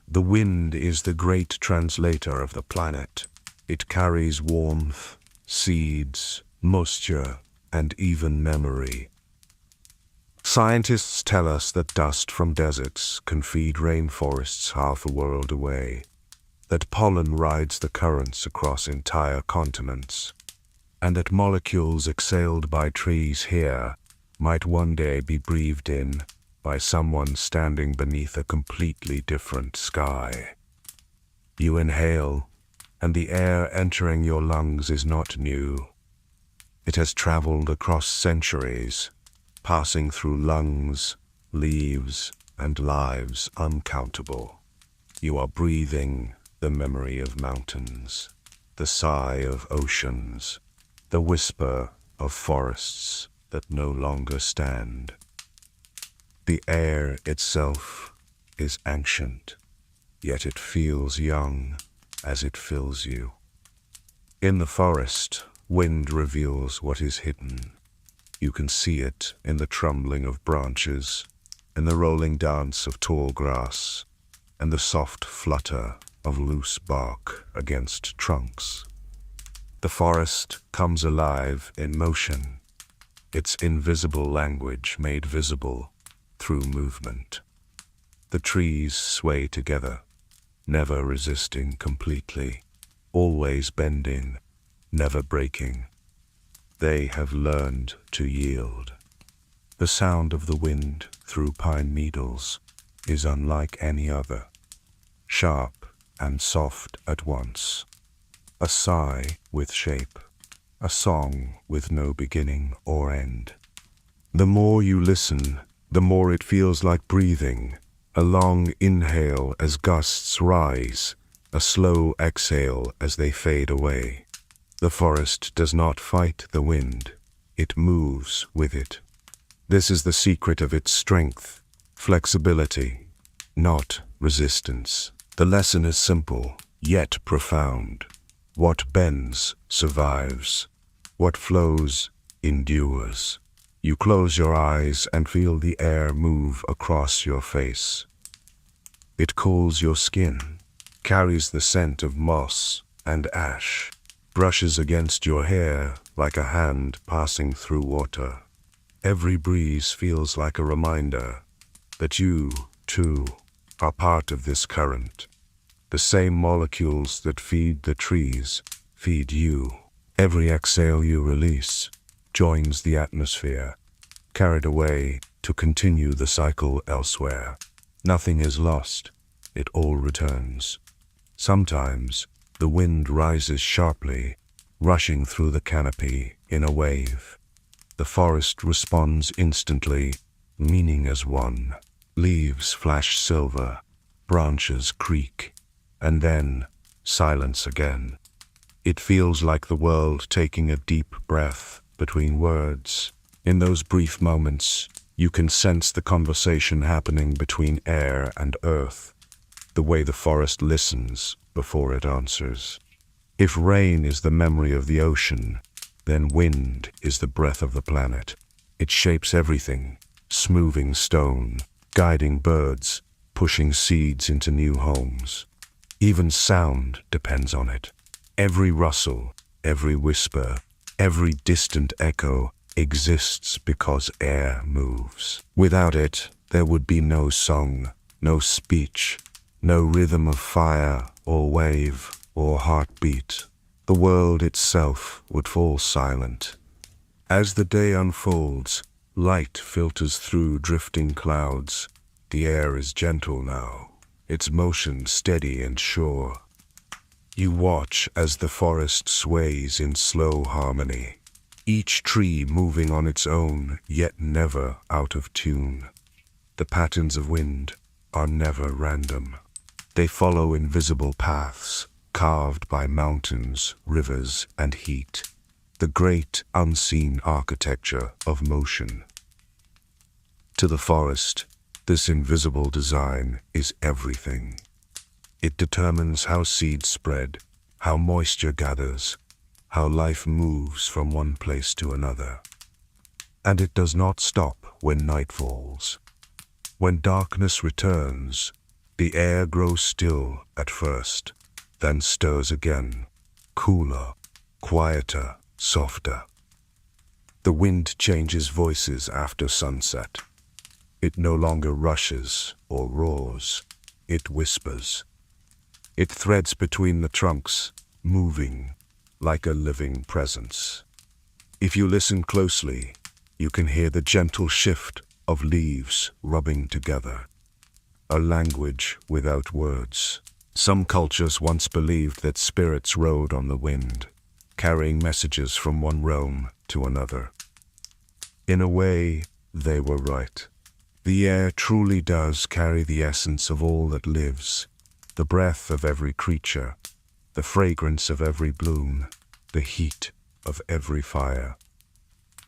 The wind is the great translator of the planet. It carries warmth, seeds, moisture, and even memory. Scientists tell us that dust from deserts can feed rainforests half a world away, that pollen rides the currents across entire continents, and that molecules exhaled by trees here might one day be breathed in by someone standing beneath a completely different sky. You inhale, and the air entering your lungs is not new. It has traveled across centuries, passing through lungs, leaves, and lives uncountable. You are breathing the memory of mountains, the sigh of oceans, the whisper of forests that no longer stand. The air itself is ancient, yet it feels young as it fills you. In the forest, wind reveals what is hidden. You can see it in the trembling of branches, in the rolling dance of tall grass, and the soft flutter of loose bark against trunks. The forest comes alive in motion, its invisible language made visible through movement. The trees sway together, never resisting completely, always bending, never breaking. They have learned to yield. The sound of the wind through pine needles is unlike any other, sharp and soft at once, a sigh with shape, a song with no beginning or end. The more you listen, the more it feels like breathing, a long inhale as gusts rise, a slow exhale as they fade away. The forest does not fight the wind, it moves with it. This is the secret of its strength, flexibility, not resistance. The lesson is simple, yet profound. What bends survives. What flows endures. You close your eyes and feel the air move across your face. It cools your skin, carries the scent of moss and ash, brushes against your hair like a hand passing through water. Every breeze feels like a reminder that you, too, are part of this current. The same molecules that feed the trees feed you. Every exhale you release joins the atmosphere, carried away to continue the cycle elsewhere. Nothing is lost, it all returns. Sometimes the wind rises sharply, rushing through the canopy in a wave. The forest responds instantly, meaning as one. Leaves flash silver, branches creak, and then silence again. It feels like the world taking a deep breath between words. In those brief moments, you can sense the conversation happening between air and earth, the way the forest listens before it answers. If rain is the memory of the ocean, then wind is the breath of the planet. It shapes everything, smoothing stone, guiding birds, pushing seeds into new homes. Even sound depends on it. Every rustle, every whisper, every distant echo exists because air moves. Without it, there would be no song, no speech, no rhythm of fire or wave, or heartbeat, the world itself would fall silent. As the day unfolds, light filters through drifting clouds. The air is gentle now, its motion steady and sure. You watch as the forest sways in slow harmony, each tree moving on its own, yet never out of tune. The patterns of wind are never random. They follow invisible paths, carved by mountains, rivers, and heat, the great unseen architecture of motion. To the forest, this invisible design is everything. It determines how seeds spread, how moisture gathers, how life moves from one place to another. And it does not stop when night falls. When darkness returns, the air grows still at first, then stirs again, cooler, quieter, softer. The wind changes voices after sunset. It no longer rushes or roars, it whispers. It threads between the trunks, moving like a living presence. If you listen closely, you can hear the gentle shift of leaves rubbing together. A language without words. Some cultures once believed that spirits rode on the wind, carrying messages from one realm to another. In a way, they were right. The air truly does carry the essence of all that lives, the breath of every creature, the fragrance of every bloom, the heat of every fire.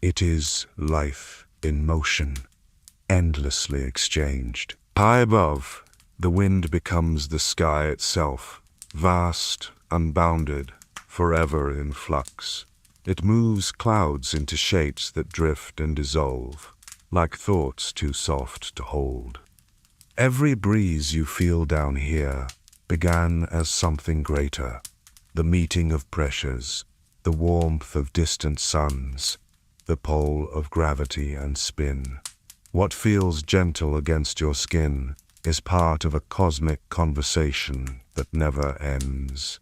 It is life in motion, endlessly exchanged. High above, the wind becomes the sky itself, vast, unbounded, forever in flux. It moves clouds into shapes that drift and dissolve, like thoughts too soft to hold. Every breeze you feel down here began as something greater, the meeting of pressures, the warmth of distant suns, the pull of gravity and spin. What feels gentle against your skin is part of a cosmic conversation that never ends.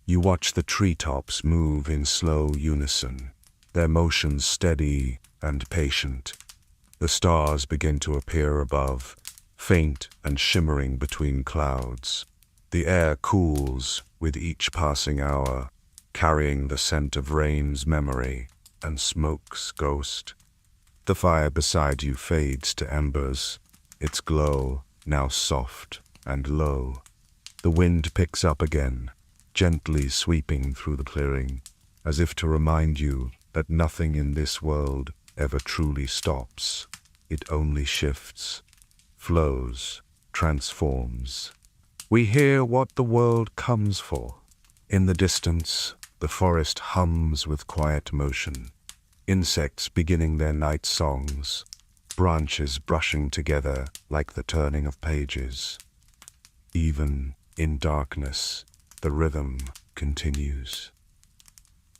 You watch the treetops move in slow unison, their motions steady and patient. The stars begin to appear above, faint and shimmering between clouds. The air cools with each passing hour, carrying the scent of rain's memory and smoke's ghost. The fire beside you fades to embers, its glow now soft and low. The wind picks up again, gently sweeping through the clearing, as if to remind you that nothing in this world ever truly stops. It only shifts, flows, transforms. We hear what the world comes for. In the distance, the forest hums with quiet motion. Insects beginning their night songs, branches brushing together like the turning of pages. Even in darkness, the rhythm continues.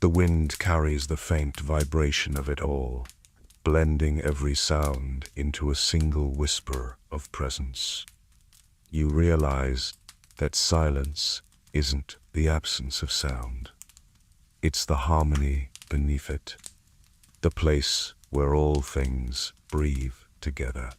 The wind carries the faint vibration of it all, blending every sound into a single whisper of presence. You realize that silence isn't the absence of sound. It's the harmony beneath it. The place where all things breathe together.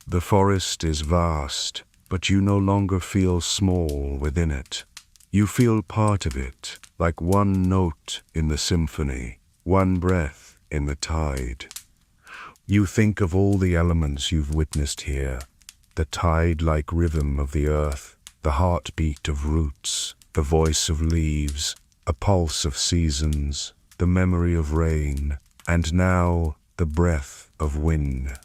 The forest is vast, but you no longer feel small within it. You feel part of it, like one note in the symphony, one breath in the tide. You think of all the elements you've witnessed here, the tide-like rhythm of the earth, the heartbeat of roots, the voice of leaves, a pulse of seasons, the memory of rain, and now the breath of wind.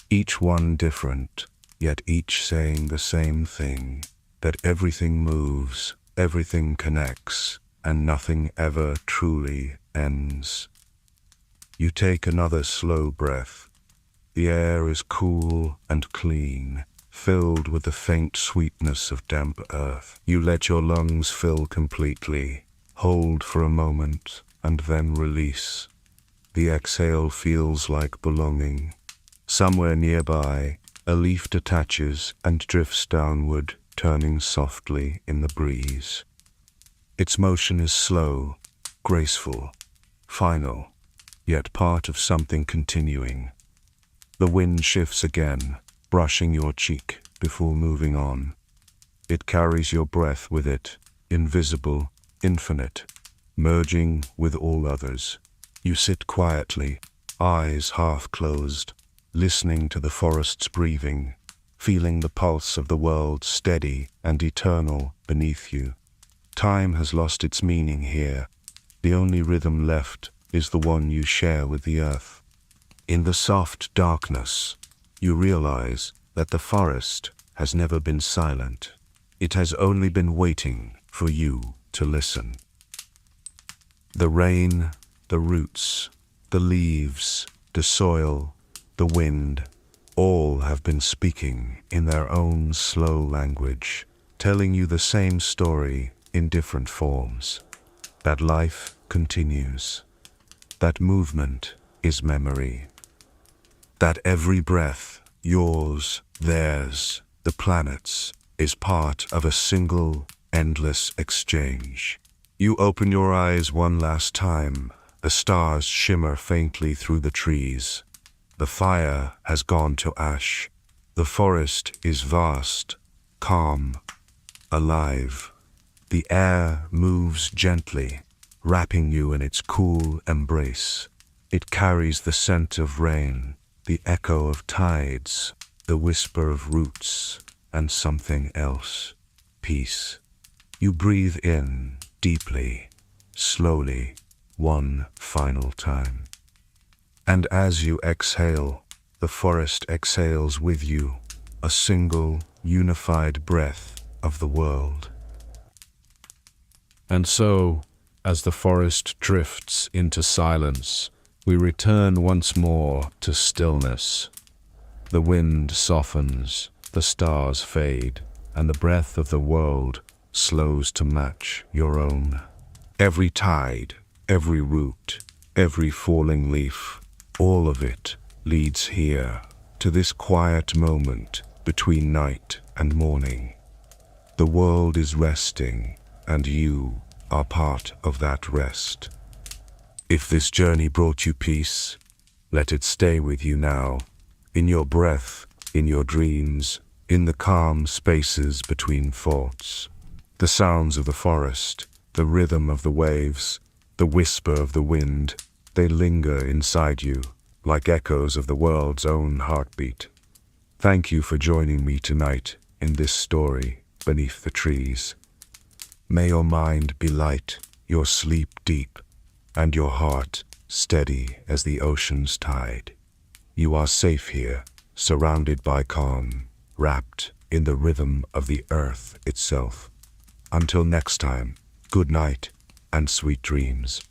Each one different, yet each saying the same thing, that everything moves, everything connects, and nothing ever truly ends. You take another slow breath. The air is cool and clean, filled with the faint sweetness of damp earth. You let your lungs fill completely, hold for a moment, and then release. The exhale feels like belonging. Somewhere nearby, a leaf detaches and drifts downward, turning softly in the breeze. Its motion is slow, graceful, final, yet part of something continuing. The wind shifts again, brushing your cheek before moving on. It carries your breath with it, invisible, infinite, merging with all others. You sit quietly, eyes half closed, listening to the forest's breathing, feeling the pulse of the world steady and eternal beneath you. Time has lost its meaning here. The only rhythm left is the one you share with the earth. In the soft darkness, you realize that the forest has never been silent. It has only been waiting for you to listen. The rain, the roots, the leaves, the soil, the wind, all have been speaking in their own slow language, telling you the same story in different forms. That life continues. That movement is memory. That every breath, yours, theirs, the planet's, is part of a single, endless exchange. You open your eyes one last time. The stars shimmer faintly through the trees. The fire has gone to ash. The forest is vast, calm, alive. The air moves gently, wrapping you in its cool embrace. It carries the scent of rain, the echo of tides, the whisper of roots, and something else, peace. You breathe in deeply, slowly, one final time. And as you exhale, the forest exhales with you, a single, unified breath of the world. And so, as the forest drifts into silence, we return once more to stillness. The wind softens, the stars fade, and the breath of the world slows to match your own. Every tide, every root, every falling leaf, all of it leads here, to this quiet moment between night and morning. The world is resting, and you are part of that rest. If this journey brought you peace, let it stay with you now, in your breath, in your dreams, in the calm spaces between thoughts. The sounds of the forest, the rhythm of the waves, the whisper of the wind, they linger inside you, like echoes of the world's own heartbeat. Thank you for joining me tonight in this story beneath the trees. May your mind be light, your sleep deep, and your heart steady as the ocean's tide. You are safe here, surrounded by calm, wrapped in the rhythm of the earth itself. Until next time, good night and sweet dreams.